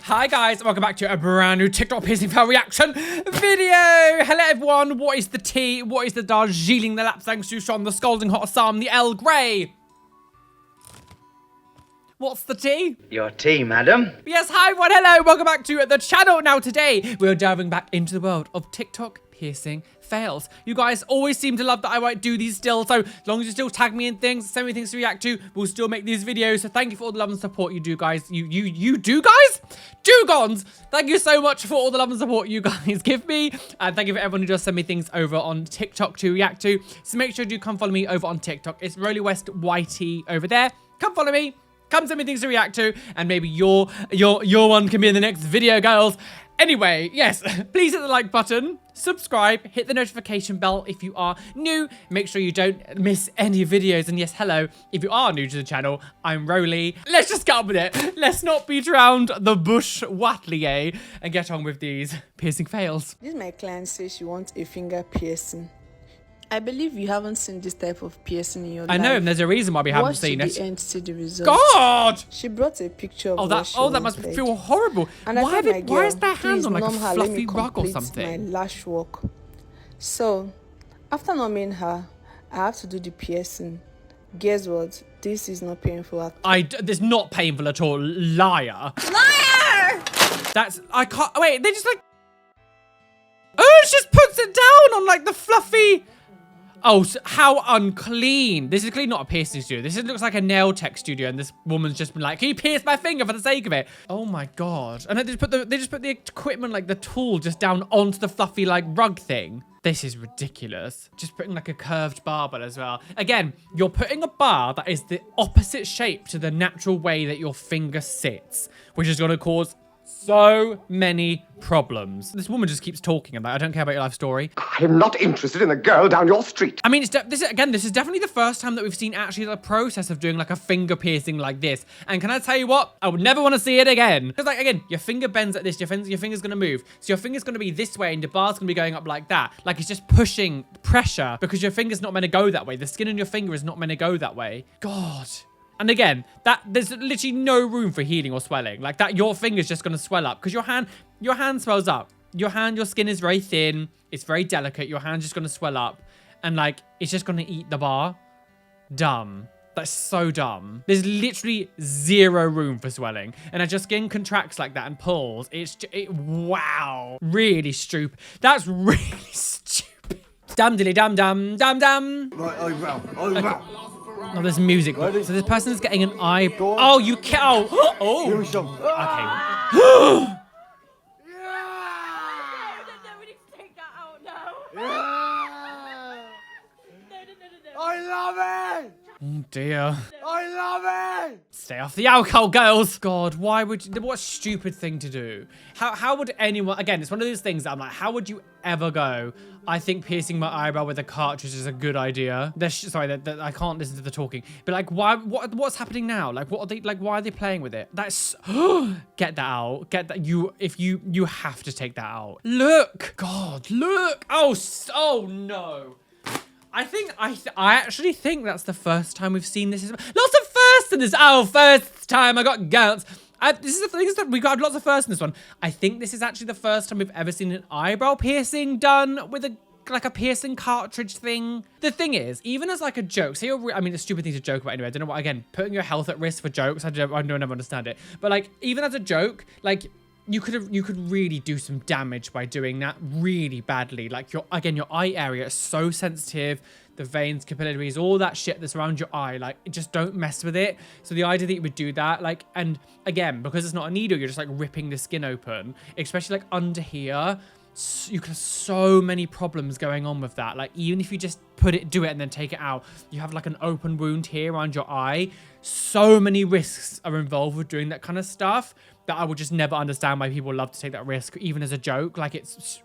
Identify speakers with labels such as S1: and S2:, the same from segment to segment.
S1: Hi guys, welcome back to a brand new TikTok piercing fail reaction video. Hello everyone, what is the tea? What is the Darjeeling, the Lapsang Souchong, the Scalding Hot Assam, the El Grey? What's the tea?
S2: Your tea, madam.
S1: Yes, hi everyone, hello, welcome back to the channel. Now today, we're diving back into the world of TikTok piercing fails. You guys always seem to love that I might do these still, so as long as you still tag me in things, send me things to react to, we'll still make these videos. So thank you for all the love and support you do, guys. You do, guys? Dugons! Thank you so much for all the love and support you guys give me. And thank you for everyone who does send me things over on TikTok to react to. So make sure you do come follow me over on TikTok. It's Roly West YT over there. Come follow me. Come send me things to react to, and maybe your one can be in the next video, girls. Anyway, yes, please hit the like button, subscribe, hit the notification bell if you are new. Make sure you don't miss any videos. And yes, hello, if you are new to the channel, I'm Roly. Let's just get on with it. Let's not beat around the bush Watley, and get on with these piercing fails.
S3: This my client says she wants a finger piercing. I believe you haven't seen this type of piercing in your life.
S1: I know, and there's a reason why we haven't seen it.
S3: Watch to the end to see the result.
S1: God!
S3: She brought a picture of
S1: that must feel horrible.
S3: And
S1: why is their hand on like a fluffy rug or something?
S3: My lash work. So, after numbing her, I have to do the piercing. Guess what? This is not painful at all.
S1: This not painful at all. Liar.
S3: Liar!
S1: I can't, wait, they just like, oh, she just puts it down on like the fluffy. Oh, so how unclean. This is clearly not a piercing studio. This looks like a nail tech studio, and this woman's just been like, can you pierce my finger for the sake of it? Oh my God. And they just put the equipment, like the tool, just down onto the fluffy like rug thing. This is ridiculous. Just putting like a curved barbell as well. Again, you're putting a bar that is the opposite shape to the natural way that your finger sits, which is gonna cause so many problems. This woman just keeps talking about, I don't care about your life story.
S4: I'm not interested in the girl down your street.
S1: I mean, this is definitely the first time that we've seen actually the process of doing like a finger piercing like this. And can I tell you what? I would never want to see it again. Because like, again, your finger bends like this, your finger's going to move. So your finger's going to be this way and the bar's going to be going up like that. Like it's just pushing pressure because your finger's not meant to go that way. The skin on your finger is not meant to go that way. God. And again, there's literally no room for healing or swelling. Like that, your finger's just gonna swell up because your hand swells up. Your skin is very thin. It's very delicate. Your hand's just gonna swell up, and like it's just gonna eat the bar. Dumb. That's so dumb. There's literally zero room for swelling, and as your skin contracts like that and pulls, wow, really stupid. That's really stupid. Dum dilly dum dum dum dum.
S4: Right, over.
S1: Oh, there's music. So this person is getting an eye. Oh, you can't. Oh. Okay.
S5: No, we need to take that out now. No.
S4: I love it.
S1: Oh dear.
S4: I love it.
S1: Stay off the alcohol, girls. God, why would you? What stupid thing to do? How would anyone? Again, it's one of those things that I'm like, how would you ever go? I think piercing my eyebrow with a cartridge is a good idea. Sorry, I can't listen to the talking. But like, why? What's happening now? Like, what are they? Like, why are they playing with it? That's get that out. Get that. You have to take that out. Look, God, look. Oh no. I actually think that's the first time we've seen this. Lots of firsts in this. Oh, first time I got gout. This is the thing is that we got lots of firsts in this one. I think this is actually the first time we've ever seen an eyebrow piercing done with a piercing cartridge thing. The thing is, even as like a joke, I mean, a stupid thing to joke about anyway. I don't know what, again, putting your health at risk for jokes. I don't ever understand it. But like, even as a joke, like, you could really do some damage by doing that really badly. Like your eye area is so sensitive, the veins, capillaries, all that shit that's around your eye, like just don't mess with it. So the idea that you would do that, like, and again, because it's not a needle, you're just like ripping the skin open, especially like under here. You could have so many problems going on with that. Like even if you just do it and then take it out, you have like an open wound here around your eye. So many risks are involved with doing that kind of stuff that I would just never understand why people love to take that risk, even as a joke. Like it's,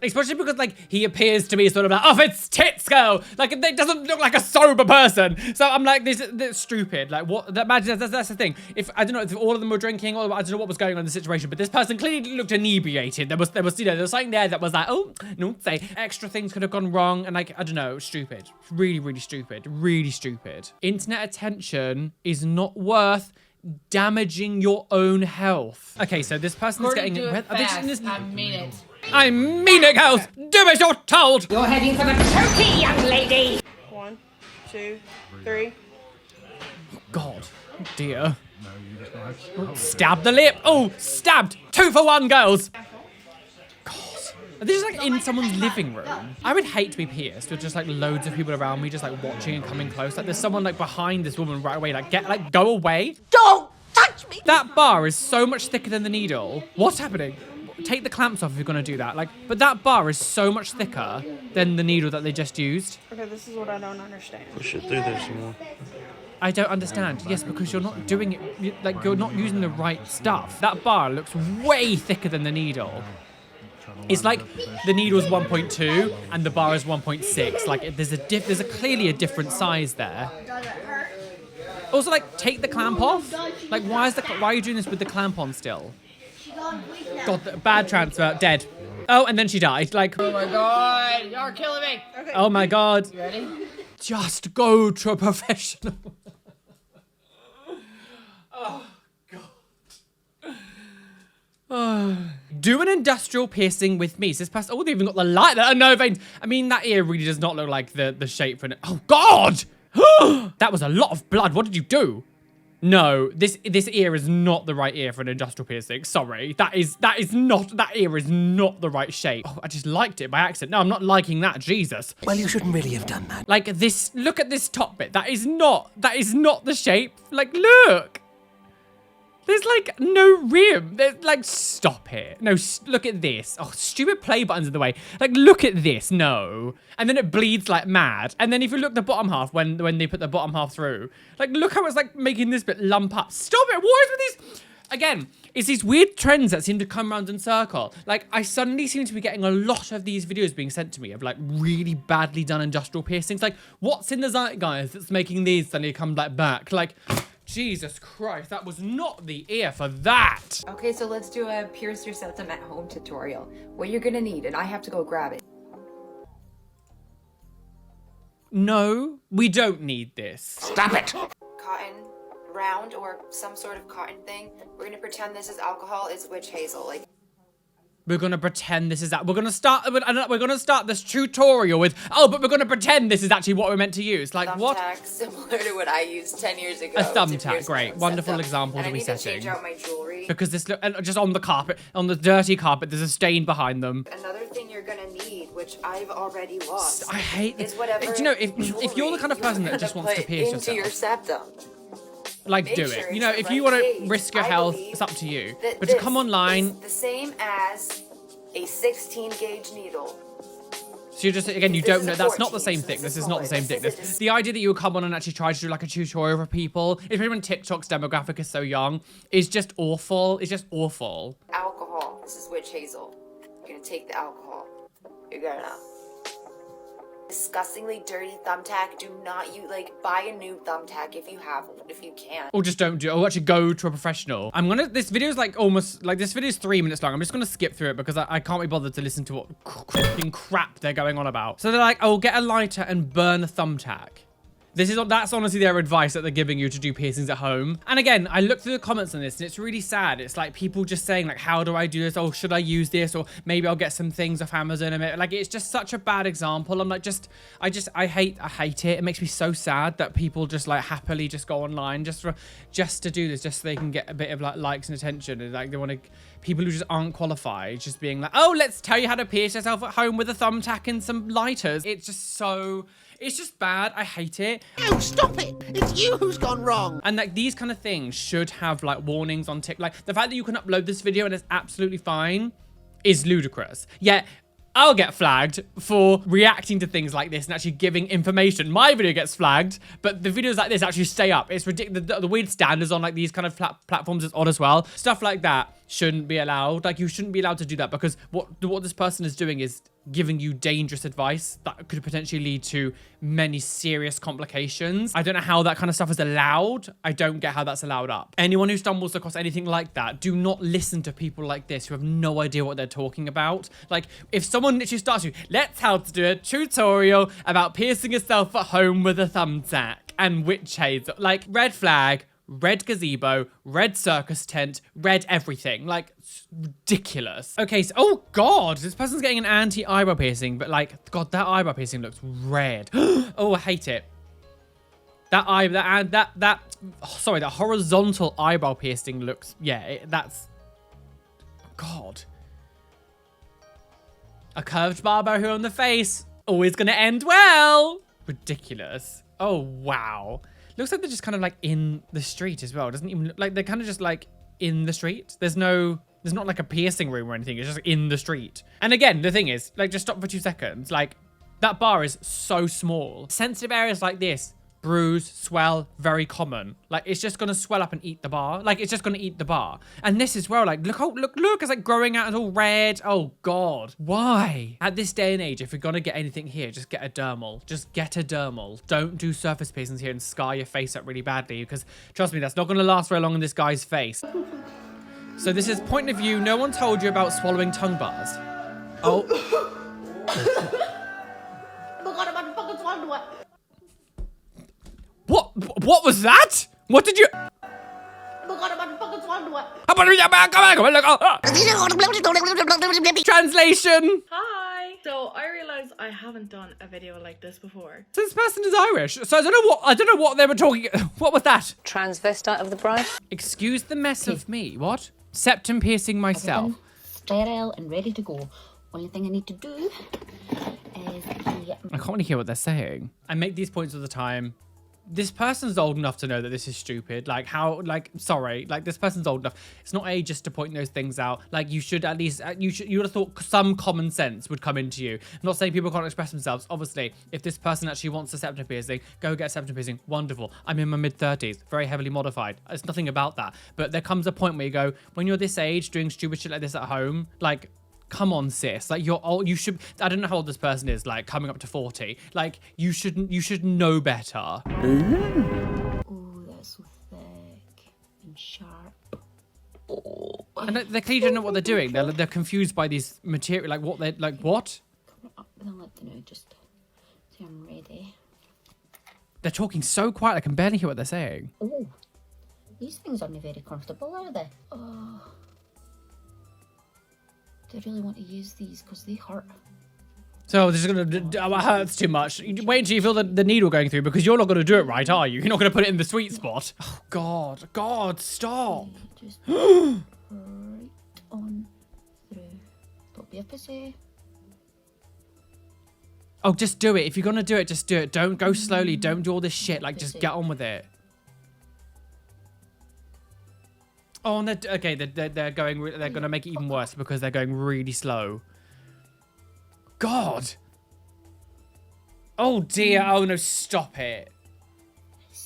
S1: especially because like he appears to be sort of like, oh, it's tits girl. Like it doesn't look like a sober person. So I'm like, this is stupid. Like what? Imagine that's the thing. If I don't know if all of them were drinking, or I don't know what was going on in the situation, but this person clearly looked inebriated. There was there was something there that was like, oh, no, say extra things could have gone wrong, and like I don't know, stupid, really stupid, really stupid. Internet attention is not worth damaging your own health. Okay, so this person is getting
S2: Do it
S1: are they just
S2: fast.
S1: in this?
S2: I mean it.
S1: I mean it, girls. Do as you're told.
S2: You're heading for the turkey, young lady.
S3: 1, 2, 3.
S1: God, oh dear. Stab the lip. Oh, stabbed. 2 for 1, girls. God. Are they just like in someone's living room? I would hate to be pierced with just like loads of people around me just like watching and coming close. Like there's someone like behind this woman right away. Like go away.
S2: Don't touch me.
S1: That bar is so much thicker than the needle. What's happening? Take the clamps off if you're gonna do that. Like, but that bar is so much thicker than the needle that they just used.
S3: Okay, this is what I don't understand.
S6: Push it through there some more.
S1: I don't understand. Yes, because you're not doing it, like you're not using the right stuff. That bar looks way thicker than the needle. It's like the needle's 1.2 and the bar is 1.6. Like there's clearly a different size there. Also, like, take the clamp off. Like, why are you doing this with the clamp on still? God, bad transfer, dead. Oh, and then she died. Like,
S2: Oh my god, you're killing me. Okay.
S1: oh my God.
S2: You ready?
S1: Just go to a professional. Do an industrial piercing with me. Says past. Oh, they even got the light. No veins. I mean, that ear really does not look like the shape for it. Oh God! That was a lot of blood. What did you do? No, this ear is not the right ear for an industrial piercing. Sorry, that ear is not the right shape. Oh, I just liked it by accident. No, I'm not liking that. Jesus.
S7: Well, you shouldn't really have done that.
S1: Like this. Look at this top bit. That is not the shape. Like, look. There's like no rim. There's like, stop it. No, look at this. Oh, stupid play buttons in the way. Like, look at this. No. And then it bleeds like mad. And then if you look at the bottom half, when they put the bottom half through, like, look how it's like making this bit lump up. Stop it. What is with these? Again, it's these weird trends that seem to come around in circle. Like, I suddenly seem to be getting a lot of these videos being sent to me of like really badly done industrial piercings. Like, what's in the zeitgeist that's making these suddenly come like back? Like, Jesus Christ, that was not the ear for that.
S8: Okay, so let's do a pierce your septum at home tutorial. What you're gonna need, and I have to go grab it.
S1: No, we don't need this.
S4: Stop it!
S8: Cotton, round, or some sort of cotton thing. We're gonna pretend this is alcohol, it's witch hazel. Like,
S1: We're gonna pretend this is that. We're gonna start this tutorial with, oh, but we're gonna pretend this is actually what we're meant to use. Like, what?
S8: thumbtack, similar to what I used 10 years ago.
S1: A
S8: to
S1: thumbtack,
S8: pierce my
S1: great.
S8: own
S1: Wonderful
S8: septum.
S1: example
S8: And
S1: to
S8: I
S1: be
S8: need to
S1: setting.
S8: change out my jewelry.
S1: Because this look, and just on the carpet, on the dirty carpet, there's a stain behind them.
S8: Another thing you're gonna need, which I've already lost,
S1: I hate
S8: is
S1: this.
S8: whatever
S1: Do you know, if you're the kind of person that
S8: jewelry
S1: just
S8: you're
S1: wants to
S8: gonna
S1: pierce
S8: put into your
S1: yourself,
S8: septum.
S1: like,
S8: Make
S1: do
S8: sure
S1: it.
S8: it's
S1: You know,
S8: the
S1: if you
S8: right
S1: want
S8: gauge.
S1: to risk your
S8: I
S1: health,
S8: believe
S1: it's up to you.
S8: that
S1: But to
S8: this
S1: come online,
S8: is the same as a 16 gauge needle.
S1: so you're just, again, you
S8: This
S1: don't
S8: is
S1: know,
S8: a
S1: that's not the
S8: 14,
S1: same
S8: so
S1: thickness.
S8: this
S1: This is
S8: is
S1: not the
S8: smaller.
S1: same
S8: This is
S1: thickness.
S8: a
S1: The idea that you would come on and actually try to do like a tutorial for people, especially when TikTok's demographic is so young, is just awful. It's just awful.
S8: Alcohol. This is witch hazel. You're gonna take the alcohol. You're gonna disgustingly dirty thumbtack. Do not use, like, buy a new thumbtack if you have one, if you can.
S1: Or just don't do it. Or actually go to a professional. This video's like almost, like this video's 3 minutes long. I'm just gonna skip through it because I can't be bothered to listen to what fucking crap they're going on about. So they're like, oh, get a lighter and burn a thumbtack. That's honestly their advice that they're giving you to do piercings at home. And again, I looked through the comments on this and it's really sad. It's like people just saying like, how do I do this? Oh, should I use this? Or maybe I'll get some things off Amazon. And like, it's just such a bad example. I'm like, I hate it. It makes me so sad that people just like happily just go online just to do this, just so they can get a bit of like likes and attention. And like they want to, people who just aren't qualified, just being like, oh, let's tell you how to pierce yourself at home with a thumbtack and some lighters. It's just so... It's just bad. I hate it.
S7: Oh, stop it! It's you who's gone wrong.
S1: And like these kind of things should have like warnings on TikTok. Like the fact that you can upload this video and it's absolutely fine is ludicrous. Yet I'll get flagged for reacting to things like this and actually giving information. My video gets flagged, but the videos like this actually stay up. It's ridiculous. The weird standards on like these kind of platforms is odd as well. Stuff like that shouldn't be allowed. Like you shouldn't be allowed to do that because what this person is doing is giving you dangerous advice that could potentially lead to many serious complications. I don't know how that kind of stuff is allowed. I don't get how that's allowed up. Anyone who stumbles across anything like that, do not listen to people like this who have no idea what they're talking about. Like, if someone literally starts you, let's how to do a tutorial about piercing yourself at home with a thumbtack and witch hazel. Like, red flag. red gazebo, red circus tent, red everything. Like, it's ridiculous. Okay, so, oh God, this person's getting an anti-eyebrow piercing, but like, God, that eyebrow piercing looks red. Oh, I hate it. That horizontal eyebrow piercing looks, yeah, that's, God. A curved barbell here on the face. Always gonna end well. Ridiculous. Oh, wow. Looks like they're just kind of like in the street as well. Doesn't even look like they're kind of just like in the street. There's not like a piercing room or anything. It's just in the street. And again, the thing is, like, just stop for 2 seconds. Like, that bar is so small. Sensitive areas like this, bruise, swell, very common. Like, it's just gonna swell up and eat the bar. Like, it's just gonna eat the bar. And this as well, like, look, it's like growing out, it's all red. Oh God, why? At this day and age, if you're gonna get anything here, just get a dermal. Just get a dermal. Don't do surface piercings here and scar your face up really badly, because trust me, that's not gonna last very long in this guy's face. So this is point of view. No one told you about swallowing tongue bars. Oh. What was that? What did you? Translation.
S5: Hi. So I realized I haven't done a video like this before.
S1: So this person is Irish. So I don't know what they were talking. What was that?
S6: Transvestite of the bride.
S1: Excuse the mess of me. What? Septum piercing myself.
S9: Sterile and ready to go. Only thing I need to do is
S1: I can't really hear what they're saying. I make these points all the time. This person's old enough to know that this is stupid. Like, how, like, sorry, like, this person's old enough. It's not age to point those things out. Like, you should at least, you would have thought some common sense would come into you. I'm not saying people can't express themselves. Obviously, if this person actually wants a septum piercing, go get a septum piercing. Wonderful. I'm in my mid-30s, very heavily modified. It's nothing about that. But there comes a point where you go, when you're this age, doing stupid shit like this at home, like, come on, sis. Like, you're old. You should. I don't know how old this person is. Like, coming up to 40. Like, you should know better.
S9: oh, that's so thick and sharp. Oh.
S1: And they clearly don't know what they're doing. They're confused by these material. Like, what they're like. What?
S9: Come up with a lip now. Just say I'm ready.
S1: They're talking so quiet. I can barely hear what they're saying.
S9: Oh, these things aren't very comfortable, are they? Oh. I really want to use these because they hurt.
S1: So this is gonna it hurts too much. Wait until you feel the needle going through, because you're not gonna do it right, are you? You're not gonna put it in the sweet spot. Oh God, stop.
S9: Just right on through. Don't be a pussy.
S1: Oh, just do it. If you're gonna do it, just do it. Don't go slowly. Don't do all this shit. Like, just get on with it. Oh, and they're gonna make it even worse because they're going really slow. God. Oh dear. Oh no, stop it.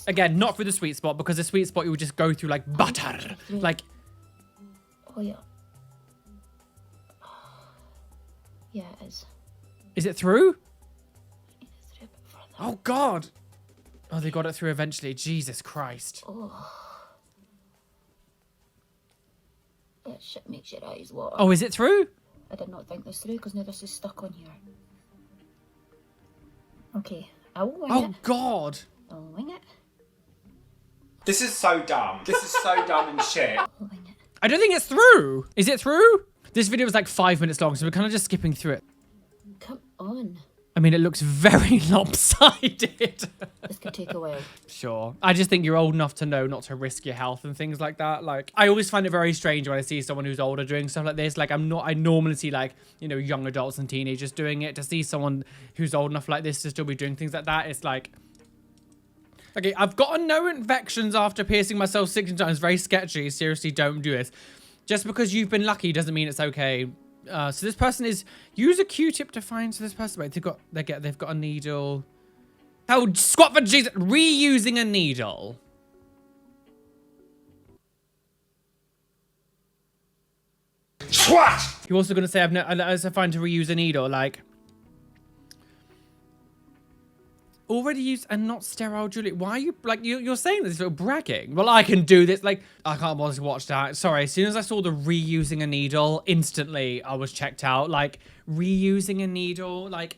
S1: Again, not through the sweet spot, because the sweet spot you would just go through like butter. Like.
S9: Oh yeah. Yeah, it is.
S1: Is it through? Oh God. Oh, they got it through eventually. Jesus Christ.
S9: Oh. That shit makes your eyes water.
S1: Oh, is it through?
S9: I did not think this through because now this is stuck on here. Okay, I will wing it.
S1: Oh God.
S9: I'll wing it.
S1: This is so dumb. This is so dumb and shit.
S9: I'll wing it.
S1: I don't think it's through. Is it through? This video is like 5 minutes long, so we're kind of just skipping through it.
S9: Come on.
S1: I mean, it looks very lopsided.
S9: This could take a while.
S1: Sure. I just think you're old enough to know not to risk your health and things like that. Like, I always find it very strange when I see someone who's older doing stuff like this. Like, I normally see, like, you know, young adults and teenagers doing it. To see someone who's old enough like this to still be doing things like that, it's like... Okay, I've gotten no infections after piercing myself 16 times. Very sketchy. Seriously, don't do this. Just because you've been lucky doesn't mean it's okay. So this person is... Use a Q-tip to find... So this person... Wait, they've got a needle... Oh, squat for Jesus! Reusing a needle.
S4: Swat!
S1: You're also going to say, as I find to reuse a needle, like... Already used and not sterile jewelry. Why are you, like, you're saying this for bragging? Well, I can do this. Like, I can't bother to watch that. Sorry, as soon as I saw the reusing a needle, instantly I was checked out. Like, reusing a needle, like...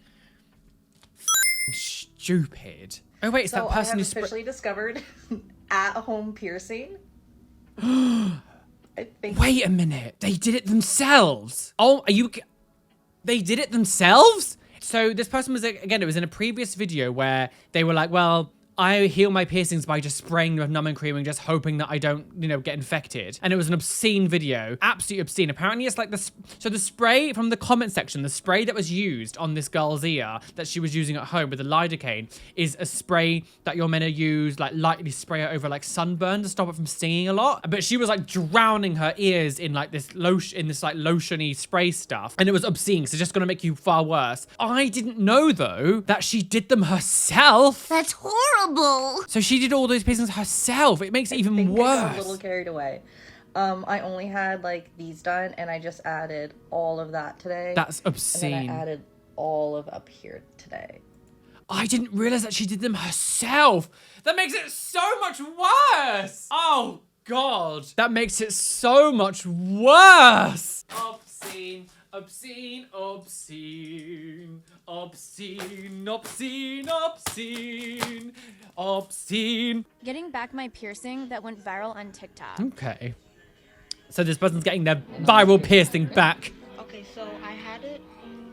S1: Stupid. Oh, wait, it's
S10: So
S1: that person
S10: I
S1: who...
S10: have officially discovered
S6: at-home piercing. I think.
S1: Wait a minute. They did it themselves. Oh, they did it themselves? So this person was, again, it was in a previous video where they were like, well, I heal my piercings by just spraying with numbing cream and just hoping that I don't, you know, get infected. And it was an obscene video, absolutely obscene. Apparently it's like this, so the spray from the comment section, the spray that was used on this girl's ear that she was using at home with the lidocaine is a spray that you're meant to use, like lightly spray it over like sunburn to stop it from stinging a lot. But she was like drowning her ears in like this lotion, in this like lotiony spray stuff. And it was obscene, so it's just gonna make you far worse. I didn't know though that she did them herself.
S9: That's horrible.
S1: So she did all those piercings herself. It makes it even
S6: I
S1: worse.
S6: got a little carried away. I only had like these done, and I just added all of that today.
S1: That's obscene.
S6: And then I added all of up here today.
S1: I didn't realize that she did them herself. That makes it so much worse. Oh God, that makes it so much worse. Obscene. Obscene, obscene, obscene, obscene, obscene, obscene.
S10: Getting back my piercing that went viral on TikTok.
S1: Okay. So this person's getting their viral piercing back.
S11: Okay, so I had it.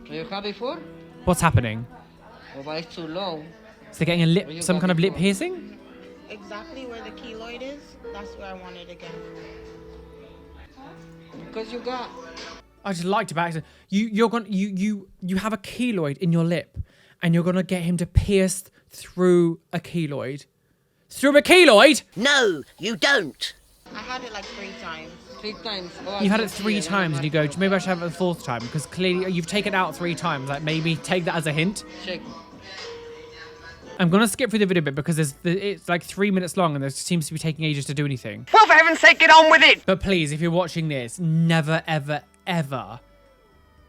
S2: You had before?
S1: What's happening?
S2: Oh, but it's too low.
S1: So they're getting a lip, some kind of lip piercing?
S11: Exactly where the keloid is, that's where I want it again.
S2: Because you got...
S1: I just liked it by accident. You have a keloid in your lip, and you're gonna get him to pierce through a keloid. Through a keloid?
S7: No, you don't.
S11: I had it like 3 times.
S2: 3 times. Oh,
S1: You've had it 3 times, and you go, maybe I should have it the 4th time, because clearly you've taken it out 3 times. Like, maybe take that as a hint.
S2: Check.
S1: I'm gonna skip through the video bit because it's like 3 minutes long, and there seems to be taking ages to do anything.
S4: Well, for heaven's sake, get on with it!
S1: But please, if you're watching this, never, ever, ever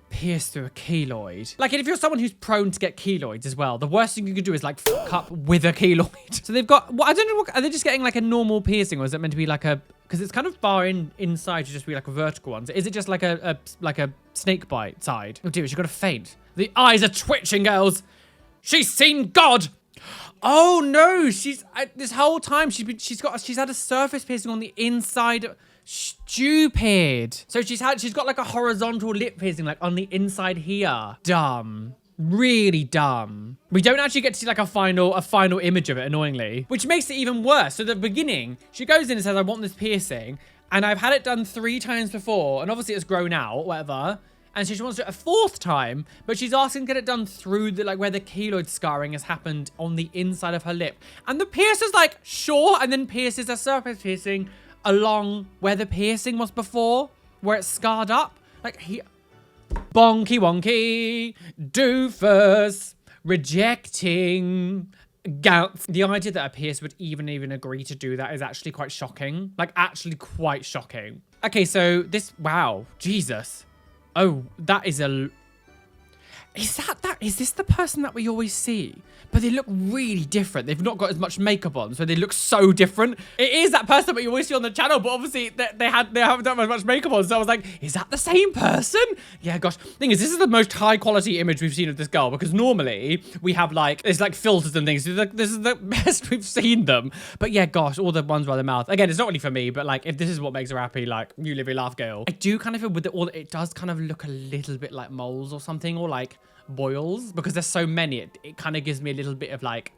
S1: pierce through a keloid. Like, if you're someone who's prone to get keloids as well, the worst thing you could do is like fuck up with a keloid. So they've got, well, I don't know, what, are they just getting like a normal piercing, or is it meant to be like a, because it's kind of far inside to just be like a vertical one. So is it just like a snake bite side? Oh dear, she's got a faint. The eyes are twitching, girls. She's seen God. Oh no, this whole time she's had a surface piercing on the inside. Stupid. So she's got like a horizontal lip piercing like on the inside here. Dumb. Really dumb. We don't actually get to see like a final image of it, annoyingly, which makes it even worse. So at the beginning, she goes in and says, I want this piercing, and I've had it done 3 times before, and obviously it's grown out, whatever. And so she wants to do it a 4th time, but she's asking to get it done through the, like, where the keloid scarring has happened on the inside of her lip. And the piercer's like, sure, and then pierces a surface piercing along where the piercing was before, where it's scarred up. Like, bonky wonky, doofus, rejecting, gout. The idea that a piercer would even agree to do that is actually quite shocking. Like, actually quite shocking. Okay, so this, wow, Jesus. Oh, that is a... Is this the person that we always see? But they look really different. They've not got as much makeup on, so they look so different. It is that person that you always see on the channel, but obviously they haven't done as much makeup on. So I was like, is that the same person? Yeah, gosh. Thing is, this is the most high quality image we've seen of this girl, because normally we have like, there's like filters and things. So this is the best we've seen them. But yeah, gosh, all the ones by the mouth. Again, it's not really for me, but like, if this is what makes her happy, like, you live your laugh, girl. I do kind of feel with it does kind of look a little bit like moles or something, or like boils, because there's so many. It kind of gives me a little bit of like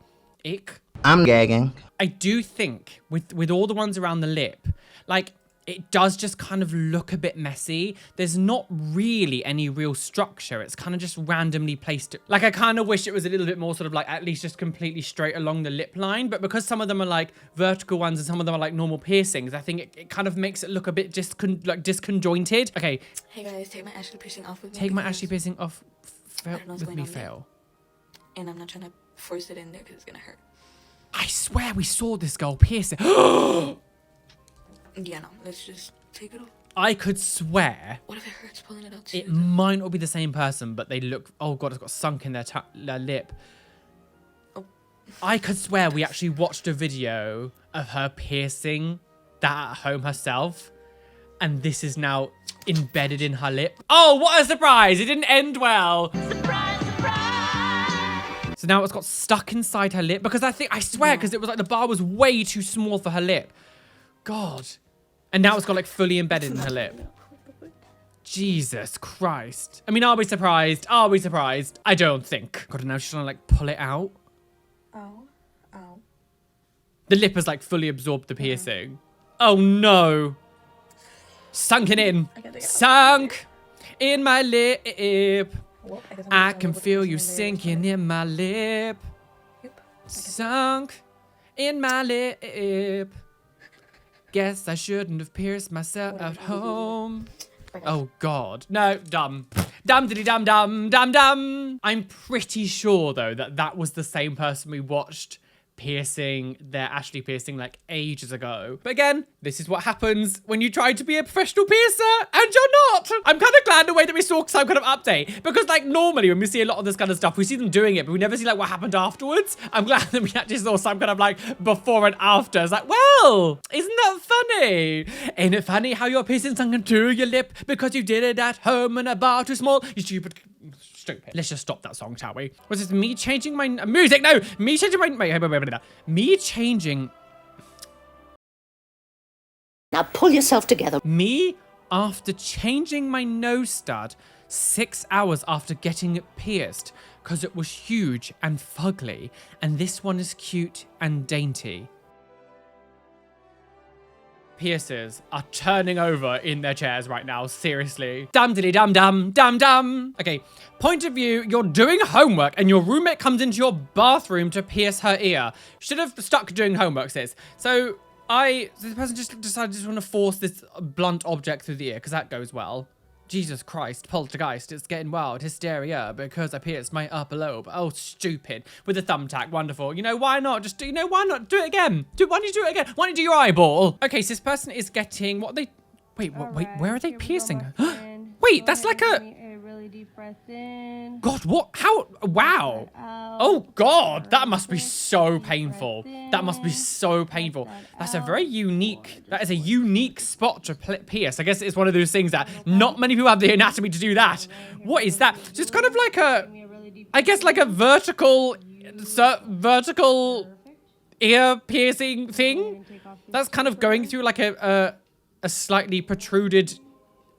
S1: ick.
S7: I'm gagging.
S1: I do think with all the ones around the lip, like, it does just kind of look a bit messy. There's not really any real structure. It's kind of just randomly placed. Like, I kind of wish it was a little bit more sort of like at least just completely straight along the lip line. But because some of them are like vertical ones and some of them are like normal piercings, I think it kind of makes it look a bit disconjointed. Okay.
S12: Hey guys, take my Ashley piercing off with me.
S1: Take my Ashley piercing off with me,
S12: fail.
S1: fail.
S12: And I'm not trying to force it in there because it's gonna hurt.
S1: I swear we saw this girl pierce it.
S12: Yeah, no, let's just take it off.
S1: I could swear.
S12: What if it hurts pulling it out too?
S1: It might not be the same person, but they look, oh God, it's got sunk in their lip.
S12: Oh.
S1: I could swear we actually watched a video of her piercing that at home herself. And this is now embedded in her lip. Oh, what a surprise. It didn't end well. Surprise, surprise. So now it's got stuck inside her lip because I swear, because it was like the bar was way too small for her lip. God. And now it's got like fully embedded in her lip. Jesus Christ. I mean, are we surprised? Are we surprised? I don't think. God, and now she's trying to like pull it out.
S12: Ow. Ow.
S1: The lip has like fully absorbed the piercing. Oh no. Sunken in. Sunk in my lip.
S6: Well,
S1: I can feel you sinking in my lip. Sunk in my lip. Guess I shouldn't have pierced myself at home. Oh God. No, dumb. Dumb diddy dum dum dum dum. I'm pretty sure though that that was the same person we watched piercing their Ashley piercing like ages ago. But again, this is what happens when you try to be a professional piercer and you're not. I'm kind of glad the way that we saw some kind of update, because like normally when we see a lot of this kind of stuff, we see them doing it, but we never see like what happened afterwards. I'm glad that we actually saw some kind of like before and after. It's like, well, isn't that funny? Ain't it funny how your piercing sunk into your lip because you did it at home in a bar too small? You stupid. Let's just stop that song, shall we? Was this me changing my music? No, me changing my me changing.
S7: Now pull yourself together.
S1: Me after changing my nose stud 6 hours after getting it pierced because it was huge and fugly, and this one is cute and dainty. Piercers are turning over in their chairs right now, seriously. Dum dilly dum dum dum dum. Okay, point of view, you're doing homework and your roommate comes into your bathroom to pierce her ear. Should have stuck doing homework, sis. So this person just decided to want to force this blunt object through the ear because that goes well. Jesus Christ, poltergeist, it's getting wild, hysteria, because I pierced my upper lobe. Oh, stupid. With a thumbtack, wonderful. You know, why not? Just, you know, why not? Do it again. Why don't you do it again? Why don't you do your eyeball? Okay, so this person is getting, what they, wait, where are they piercing her? Wait, that's like a, God, what, how, wow. Oh God, that must be so painful. That must be so painful. That's a very unique, that is a unique spot to pierce. I guess it's one of those things that not many people have the anatomy to do that. What is that? So it's kind of like a, I guess like a vertical ear piercing thing. That's kind of going through like a slightly protruded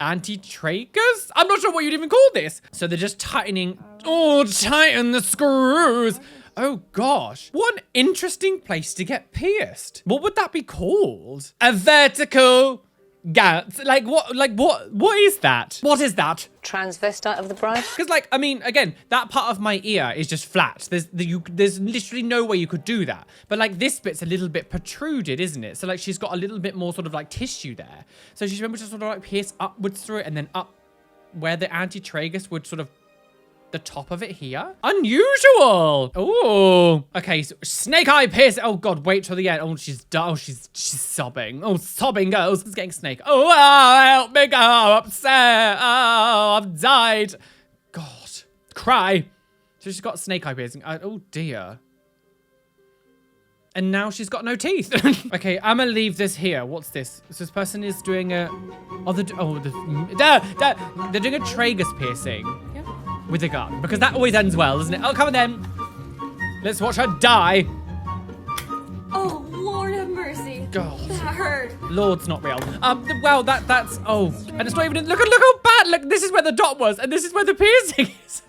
S1: anti-tragus? I'm not sure what you'd even call this. So they're just tightening. Oh, tighten the screws. Oh gosh, what an interesting place to get pierced. What would that be called? A vertical gout. Like what is that? What is that?
S13: Transvestite of the bride.
S1: Because like, I mean, again, that part of my ear is just flat. There's literally no way you could do that. But like this bit's a little bit protruded, isn't it? So like she's got a little bit more sort of like tissue there. So she's able to sort of like pierce upwards through it and then up where the anti-tragus would sort of the top of it here. Unusual. Oh, okay. So snake eye pierce. Oh God, wait till the end. Oh, she's done. Oh, she's sobbing. Oh, sobbing girls. It's getting snake. Oh, help me go upstairs. Oh, I've died. God, cry. So she's got snake eye piercing. Oh dear. And now she's got no teeth. Okay, I'm gonna leave this here. What's this? So this person is doing a, they're doing a tragus piercing.
S12: Yeah.
S1: With a gun, because that always ends well, doesn't it? Oh, come on then. Let's watch her die.
S12: Oh, Lord have mercy.
S1: God.
S12: That hurt.
S1: Lord's not real. Well, that's, oh, and it's not even, look how bad, look, this is where the dot was, and this is where the piercing is.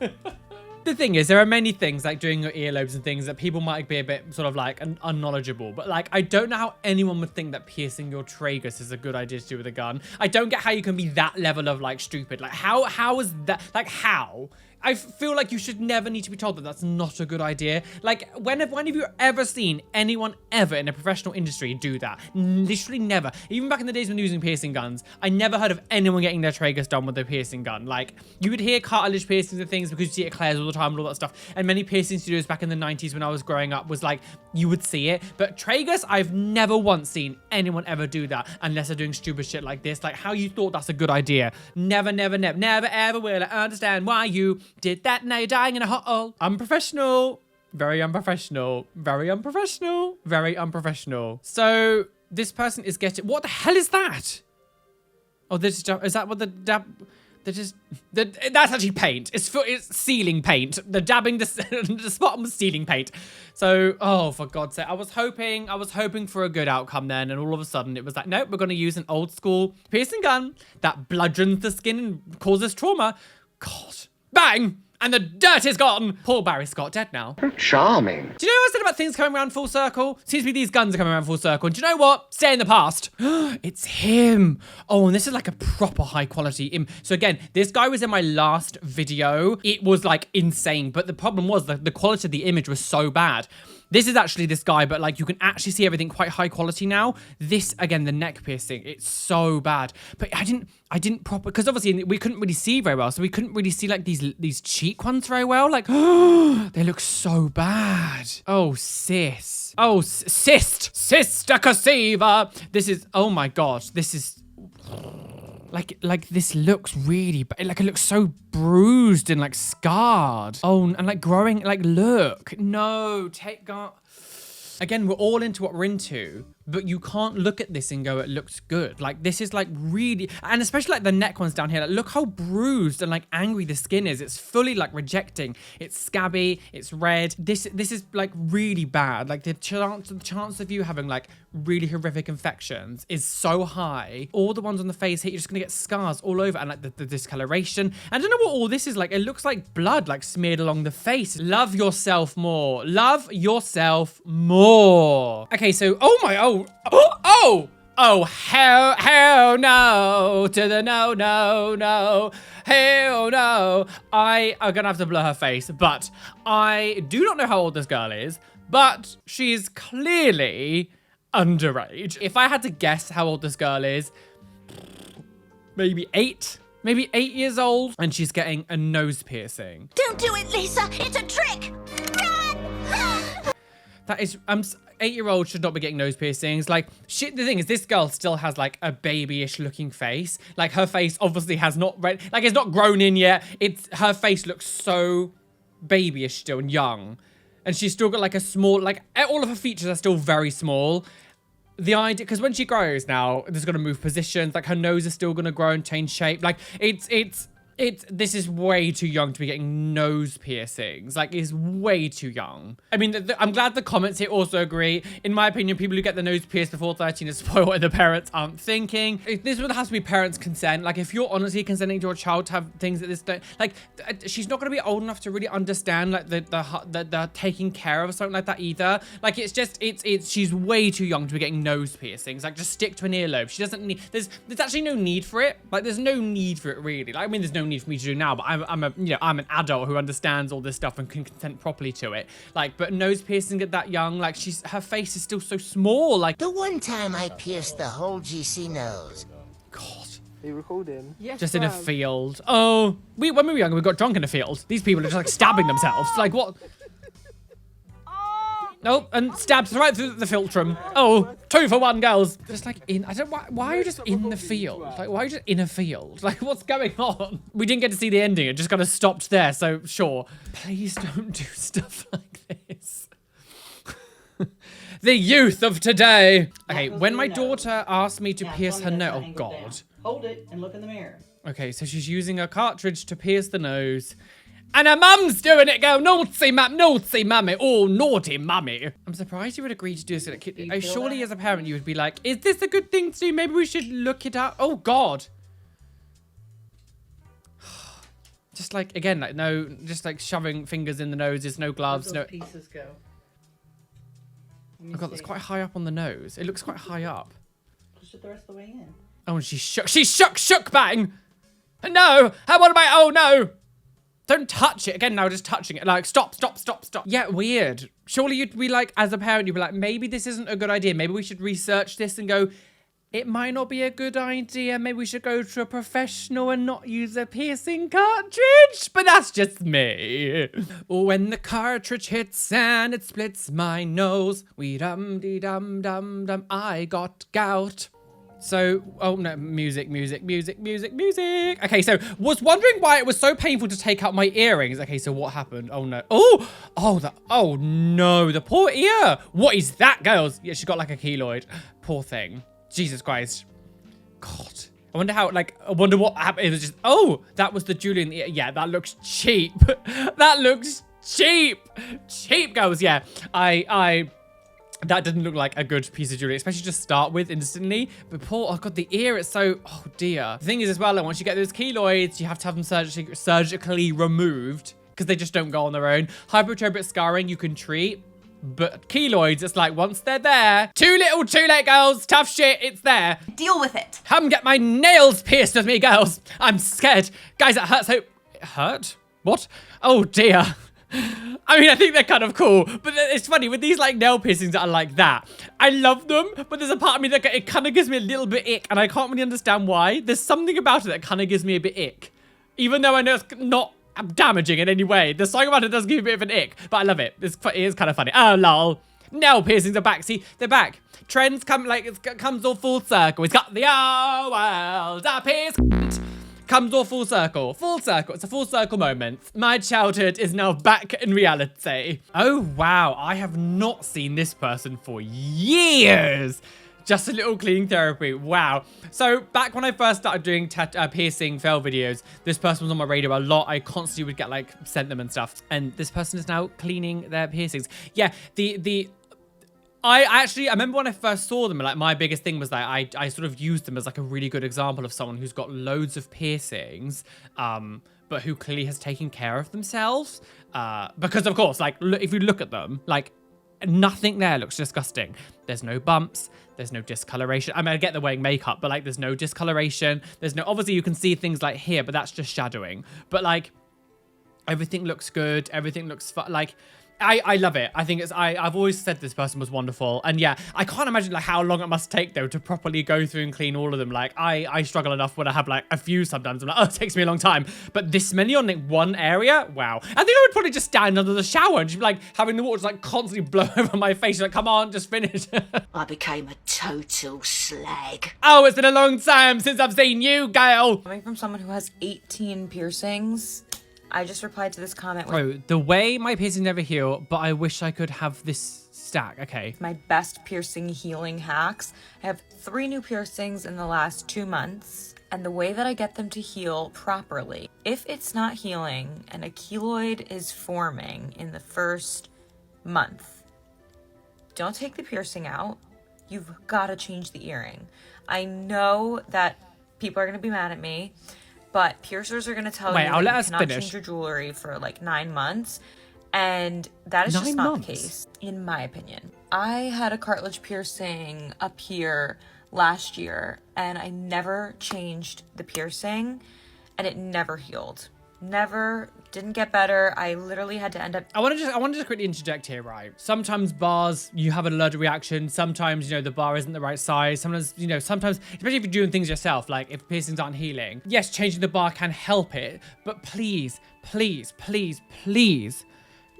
S1: The thing is, there are many things like doing your earlobes and things that people might be a bit sort of like unknowledgeable, but like, I don't know how anyone would think that piercing your tragus is a good idea to do with a gun. I don't get how you can be that level of like stupid. Like how is that, like how? I feel like you should never need to be told that that's not a good idea. Like, when have you ever seen anyone ever in a professional industry do that? Literally never. Even back in the days when using piercing guns, I never heard of anyone getting their tragus done with a piercing gun. Like, you would hear cartilage piercings and things because you see it at Claire's all the time and all that stuff. And many piercing studios back in the 90s when I was growing up was like, you would see it. But tragus, I've never once seen anyone ever do that unless they're doing stupid shit like this. Like, how you thought that's a good idea. Never ever will I understand why you did that. Now you're dying in a hot hole. Unprofessional. Very unprofessional. Very unprofessional. Very unprofessional. So this person is getting, what the hell is that? Oh, this is that what the that's actually paint. It's ceiling paint. They're dabbing the spot on ceiling paint. So, oh, for God's sake. I was hoping for a good outcome then, and all of a sudden it was like, nope, we're going to use an old school piercing gun that bludgeons the skin and causes trauma. God. Bang! And the dirt is gone. Poor Barry Scott, dead now.
S4: Charming.
S1: Do you know what I said about things coming around full circle? Seems to be these guns are coming around full circle. And do you know what? Stay in the past. It's him. Oh, and this is like a proper high quality image. So again, this guy was in my last video. It was like insane. But the problem was the quality of the image was so bad. This is actually this guy, but like you can actually see everything quite high quality now. This, again, the neck piercing, it's so bad. But I didn't proper, because obviously we couldn't really see very well. So we couldn't really see like these cheek ones very well. Like, they look so bad. Oh, sis. Oh, Sister Cassiva. This is, oh my gosh, this is... Like this looks really bad. Like it looks so bruised and like scarred. Oh, and like growing, like look. No, take God. Again, we're all into what we're into, but you can't look at this and go, it looks good. Like this is like really, and especially like the neck ones down here, like look how bruised and like angry the skin is. It's fully like rejecting. It's scabby, it's red. This is like really bad. Like the chance of you having like really horrific infections is so high. All the ones on the face here, you're just gonna get scars all over, and like the discoloration. I don't know what all this is like. It looks like blood like smeared along the face. Love yourself more. Love yourself more. Okay, so oh, hell no, to the no, hell no. I am gonna have to blur her face, but I do not know how old this girl is, but she's clearly underage. If I had to guess how old this girl is, maybe 8 years old, and she's getting a nose piercing.
S7: Don't do it, Lisa. It's a trick.
S1: That is, 8-year-olds should not be getting nose piercings. Like, shit, the thing is, this girl still has, like, a babyish looking face. Like, her face obviously has not, like, it's not grown in yet. Her face looks so babyish still and young. And she's still got, like, a small, like, all of her features are still very small. The idea, because when she grows now, there's going to move positions. Like, her nose is still going to grow and change shape. Like, this is way too young to be getting nose piercings. Like, it's way too young. I mean, I'm glad the comments here also agree. In my opinion, people who get the nose pierced before 13 is spoiled what the parents aren't thinking. This would have to be parents' consent. Like, if you're honestly consenting to your child to have things that this don't, like, she's not going to be old enough to really understand, like, the taking care of something like that either. Like, it's just, she's way too young to be getting nose piercings. Like, just stick to an earlobe. She doesn't need, there's actually no need for it. Like, there's no need for it, really. Like, I mean, there's no need for me to do now, but I'm an adult who understands all this stuff and can consent properly to it. Like, but nose piercing at that young, like her face is still so small. Like
S13: the one time I pierced the whole GC nose.
S1: God.
S14: Are you recording?
S1: Yes, just in a field. Oh, when we were younger, we got drunk in a field. These people are just like stabbing themselves. Like what? Nope, and stabs right through the philtrum. Oh, 2 for 1, girls. Just like why are you just in the field? Like, why are you just in a field? Like, what's going on? We didn't get to see the ending. It just kind of stopped there, so sure. Please don't do stuff like this. The youth of today. Okay, when my daughter asked me to pierce her nose, oh God.
S15: Hold it and look in the mirror.
S1: Okay, so she's using a cartridge to pierce the nose. And her mum's doing it, go, naughty mummy, oh, naughty mummy. I'm surprised you would agree to do this. Surely as a parent, you would be like, is this a good thing to do? Maybe we should look it up. Oh, God. Just like, again, like, no, just like shoving fingers in the nose, there's no gloves, no.
S15: Pieces go.
S1: Oh, God, that's quite high up on the nose. It looks quite high up.
S15: Push it the rest of the way in.
S1: Oh, and she shook, bang. No, how about my, oh, no. Don't touch it. Again, now just touching it. Like, stop. Yeah, weird. Surely you'd be like, as a parent, you'd be like, maybe this isn't a good idea. Maybe we should research this and go, it might not be a good idea. Maybe we should go to a professional and not use a piercing cartridge. But that's just me. When the cartridge hits and it splits my nose, we dum-dee-dum-dum-dum, I got gout. So, oh no, music. Okay, so was wondering why it was so painful to take out my earrings. Okay, so what happened? Oh no. Oh no, the poor ear. What is that, girls? Yeah, she got like a keloid. Poor thing. Jesus Christ. God. I wonder how, like, I wonder what happened. It was just, oh, that was the jewelry in the ear. Yeah, that looks cheap. That looks cheap. Cheap, girls. Yeah, that didn't look like a good piece of jewelry, especially to start with instantly. But poor, oh god, the ear, it's so, oh dear. The thing is as well, like, once you get those keloids, you have to have them surgically removed because they just don't go on their own. Hypertrophic scarring you can treat, but keloids, it's like once they're there, too little, too late, girls. Tough shit, it's there.
S7: Deal with it.
S1: Come get my nails pierced with me, girls. I'm scared. Guys, it hurts. So, it hurt? What? Oh dear. I mean, I think they're kind of cool, but it's funny with these like nail piercings that are like that. I love them, but there's a part of me that it kind of gives me a little bit ick, and I can't really understand why. There's something about it that kind of gives me a bit ick, even though I know it's not damaging in any way. The song about it does give me a bit of an ick, but I love it. It is kind of funny. Oh lol, nail piercings are back. See, they're back. Trends come like it comes all full circle. It's got the world up his. Comes all full circle. Full circle. It's a full circle moment. My childhood is now back in reality. Oh, wow. I have not seen this person for years. Just a little cleaning therapy. Wow. So back when I first started doing piercing fail videos, this person was on my radar a lot. I constantly would get like sent them and stuff. And this person is now cleaning their piercings. Yeah, I remember when I first saw them, like my biggest thing was that I sort of used them as like a really good example of someone who's got loads of piercings, but who clearly has taken care of themselves. Because of course, like if you look at them, like nothing there looks disgusting. There's no bumps. There's no discoloration. I mean, I get they're wearing makeup, but like there's no discoloration. There's no, obviously you can see things like here, but that's just shadowing. But like everything looks good. Everything looks like, I love it. I think I've always said this person was wonderful. And yeah, I can't imagine like how long it must take though to properly go through and clean all of them. Like I struggle enough when I have like a few sometimes. I'm like, oh, it takes me a long time. But this many on like one area? Wow. I think I would probably just stand under the shower and just be like having the water just like constantly blow over my face. Like, come on, just finish.
S7: I became a total slag.
S1: Oh, it's been a long time since I've seen you, Gail.
S14: Coming from someone who has 18 piercings, I just replied to this comment with,
S1: oh, the way my piercings never heal, but I wish I could have this stack. Okay.
S14: my best piercing healing hacks. I have 3 new piercings in the last 2 months, and the way that I get them to heal properly, if it's not healing and a keloid is forming in the first month, don't take the piercing out. You've got to change the earring. I know that people are going to be mad at me, but piercers are going to tell you that you cannot change your jewelry for like 9 months. And that is just not the case, in my opinion. I had a cartilage piercing up here last year, and I never changed the piercing, and it never healed. Never, didn't get better. I literally had to end up...
S1: I want to just quickly interject here, right? Sometimes bars, you have an allergic reaction. Sometimes, you know, the bar isn't the right size. Sometimes, you know, especially if you're doing things yourself, like if piercings aren't healing. Yes, changing the bar can help it, but please, please, please, please,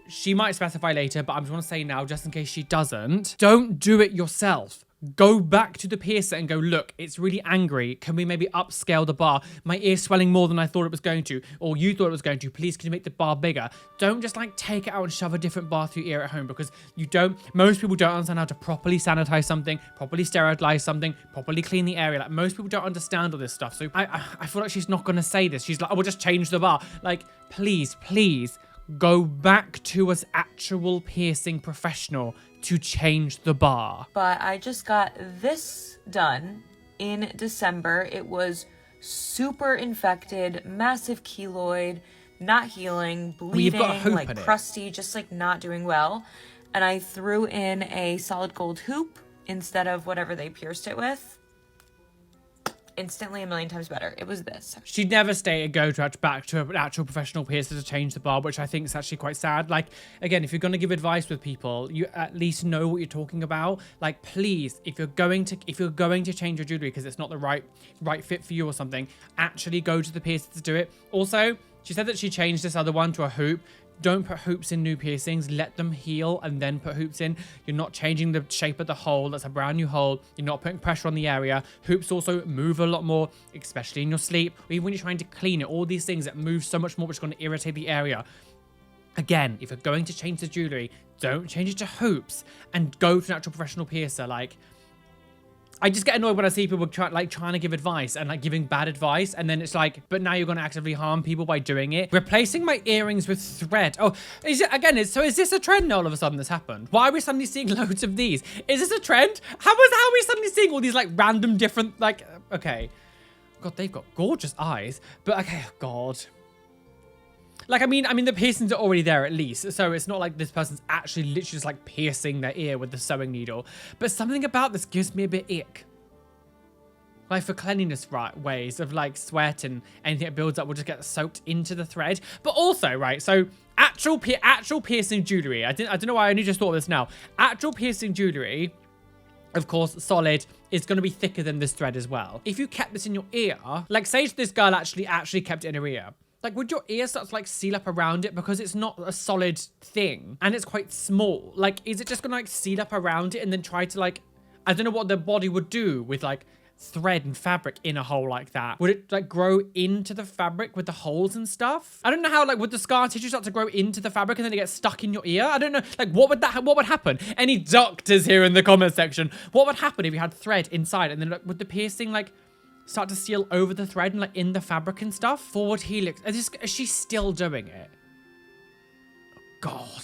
S1: she might specify later, but I just want to say now, just in case she doesn't, don't do it yourself. Go back to the piercer and go, look, it's really angry. Can we maybe upscale the bar? My ear's swelling more than I thought it was going to, or you thought it was going to. Please, can you make the bar bigger? Don't just like take it out and shove a different bar through your ear at home, because most people don't understand how to properly sanitize something, properly sterilize something, properly clean the area. Like most people don't understand all this stuff. So I feel like she's not going to say this. She's like, oh, we'll just change the bar. Like, please, please go back to an actual piercing professional to change the bar.
S14: But I just got this done in December. It was super infected, massive keloid, not healing, bleeding, like crusty, just like not doing well. And I threw in a solid gold hoop instead of whatever they pierced it with. Instantly a million times better. It was this.
S1: She'd never stated go back to an actual professional piercer to change the bar, which I think is actually quite sad. Like, again, if you're going to give advice with people, you at least know what you're talking about. Like, please, if you're going to change your jewelry because it's not the right fit for you or something, actually go to the piercer to do it. Also, she said that she changed this other one to a hoop. Don't put hoops in new piercings. Let them heal and then put hoops in. You're not changing the shape of the hole. That's a brand new hole. You're not putting pressure on the area. Hoops also move a lot more, especially in your sleep, or even when you're trying to clean it. All these things that move so much more, which is going to irritate the area. Again, if you're going to change the jewelry, don't change it to hoops and go to an actual professional piercer. Like, I just get annoyed when I see people trying to give advice and like giving bad advice. And then it's like, but now you're going to actively harm people by doing it. Replacing my earrings with thread. Oh, is this a trend all of a sudden that's happened? Why are we suddenly seeing loads of these? Is this a trend? How are we suddenly seeing all these like random different, like, okay. God, they've got gorgeous eyes, but okay, God. Like, I mean, the piercings are already there at least. So it's not like this person's actually literally just like piercing their ear with the sewing needle. But something about this gives me a bit ick. Like for cleanliness ways of like sweat and anything that builds up will just get soaked into the thread. But also, right, so actual piercing jewelry. I don't know why I only just thought of this now. Actual piercing jewelry, of course, solid, is going to be thicker than this thread as well. If you kept this in your ear, like say this girl actually kept it in her ear, like would your ear start to like seal up around it because it's not a solid thing and it's quite small? Like, is it just going to like seal up around it and then try to like, I don't know what the body would do with like thread and fabric in a hole like that. Would it like grow into the fabric with the holes and stuff? I don't know how, like, would the scar tissue start to grow into the fabric and then it gets stuck in your ear? I don't know. Like, what would happen? Any doctors here in the comment section, what would happen if you had thread inside and then like, would the piercing like start to seal over the thread and like in the fabric and stuff? Forward helix. Is she still doing it? Oh, God.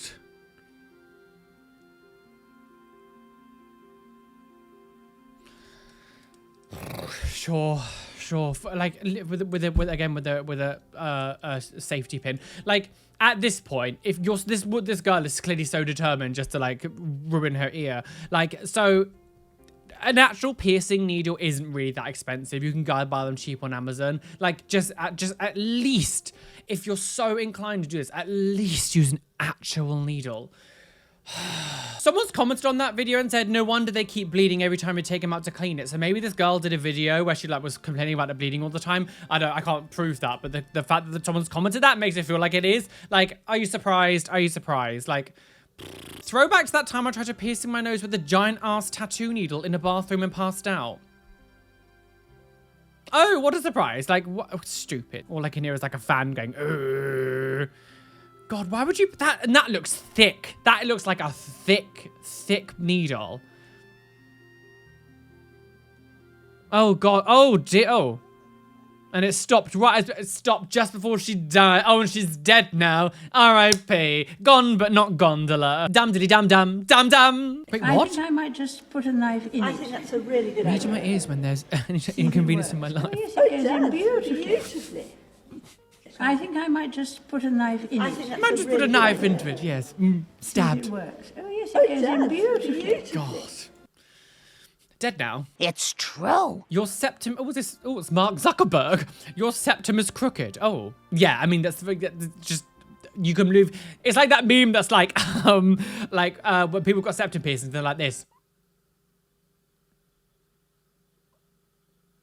S1: Sure. Like with a safety pin. Like at this point, if this girl is clearly so determined just to like ruin her ear, like so. An actual piercing needle isn't really that expensive. You can go buy them cheap on Amazon. Like just at least, if you're so inclined to do this, at least use an actual needle. Someone's commented on that video and said, no wonder they keep bleeding every time you take them out to clean it. So maybe this girl did a video where she like was complaining about it bleeding all the time. I can't prove that, but the fact that someone's commented that makes it feel like it is. Like, are you surprised? Are you surprised? Like, throwback to that time I tried to pierce in my nose with a giant ass tattoo needle in a bathroom and passed out. Oh, what a surprise. Like, what? Oh, stupid. All I can hear is like a fan going, ugh. God, why would you... That looks thick. That looks like a thick needle. Oh, God. Oh, dear. Oh. And it stopped it stopped just before she died. Oh, and she's dead now. R.I.P. Gone but not gondola. Dum dilly dum dum. Dum dum. Wait, what?
S16: I think I might just put a knife in it. I think that's a really good idea.
S1: My ears when there's any inconvenience in my life.
S16: Yes, it does. Beautifully. I think I might just put a knife in it.
S1: I might just put a knife into it, yes. Stabbed.
S16: It works. Oh, yes, it goes in beautifully.
S1: God. Dead now.
S13: It's true.
S1: Your septum... Oh, it's Mark Zuckerberg. Your septum is crooked. Oh. Yeah, I mean, that's just... You can move... It's like that meme that's like... when people got septum piercings, they're like this.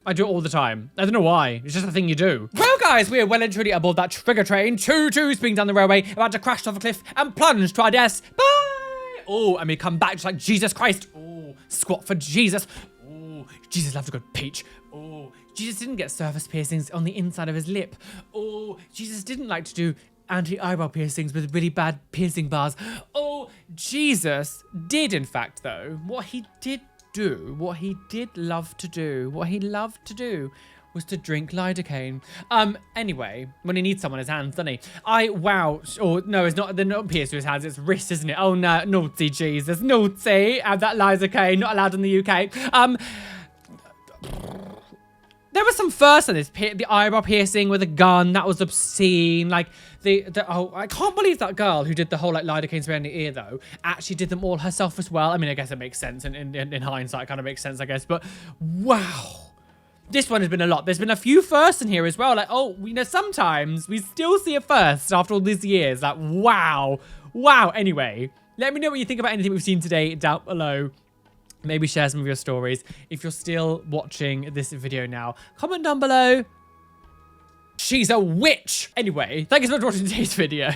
S1: I do it all the time. I don't know why. It's just a thing you do. Well, guys, we are well and truly aboard that trigger train. Choo-choo, speeding down the railway, about to crash off a cliff and plunge to our deaths. Bye! Oh, and we come back just like Jesus Christ. Oh, squat for Jesus. Oh, Jesus loves a good peach. Oh, Jesus didn't get surface piercings on the inside of his lip. Oh, Jesus didn't like to do anti-eyebrow piercings with really bad piercing bars. Oh, Jesus did, in fact, though. What he loved to do was to drink lidocaine. Anyway, when he needs someone, his hands, doesn't he? Or no, it's not, they're not pierced to his hands, it's wrist, isn't it? Oh no, naughty Jesus, naughty. Have that lidocaine, not allowed in the UK. There was some first on this, the eyebrow piercing with a gun, that was obscene. Like, I can't believe that girl who did the whole like lidocaine spray in the ear though, actually did them all herself as well. I mean, I guess it makes sense in hindsight, it kind of makes sense, I guess, but wow. This one has been a lot. There's been a few firsts in here as well. Like, oh, sometimes we still see a first after all these years. Like, wow. Wow. Anyway, let me know what you think about anything we've seen today down below. Maybe share some of your stories. If you're still watching this video now, comment down below. She's a witch. Anyway, thank you so much for watching today's video.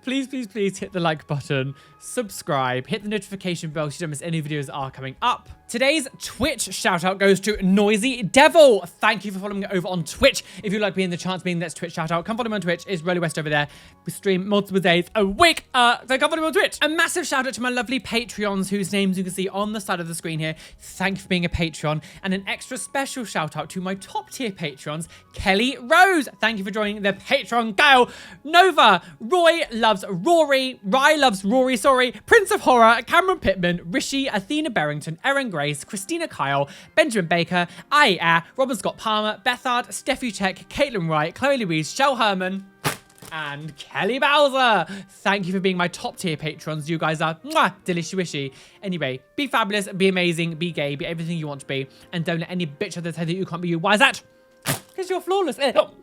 S1: Please, please, please hit the like button, subscribe, hit the notification bell so you don't miss any videos that are coming up. Today's Twitch shout out goes to Noisy Devil. Thank you for following me over on Twitch. If you'd like being the chance being the next Twitch shout out, come follow me on Twitch. It's Roly West over there. We stream multiple days a week. So come follow me on Twitch. A massive shout out to my lovely Patreons whose names you can see on the side of the screen here. Thank you for being a Patreon. And an extra special shout out to my top tier Patreons, Kelly Rose. Thank you for joining the Patreon Gale. Nova, Roy loves Rory, Rye loves Rory, sorry, Prince of Horror, Cameron Pittman, Rishi, Athena Barrington, Erin Grace, Christina Kyle, Benjamin Baker, Aya, Robin Scott Palmer, Bethard, Steffi Check, Caitlin Wright, Chloe Louise, Shell Herman, and Kelly Bowser. Thank you for being my top tier patrons. You guys are delicious wishy. Anyway, be fabulous, be amazing, be gay, be everything you want to be, and don't let any bitch out there tell you you can't be you. Why is that? Because you're flawless.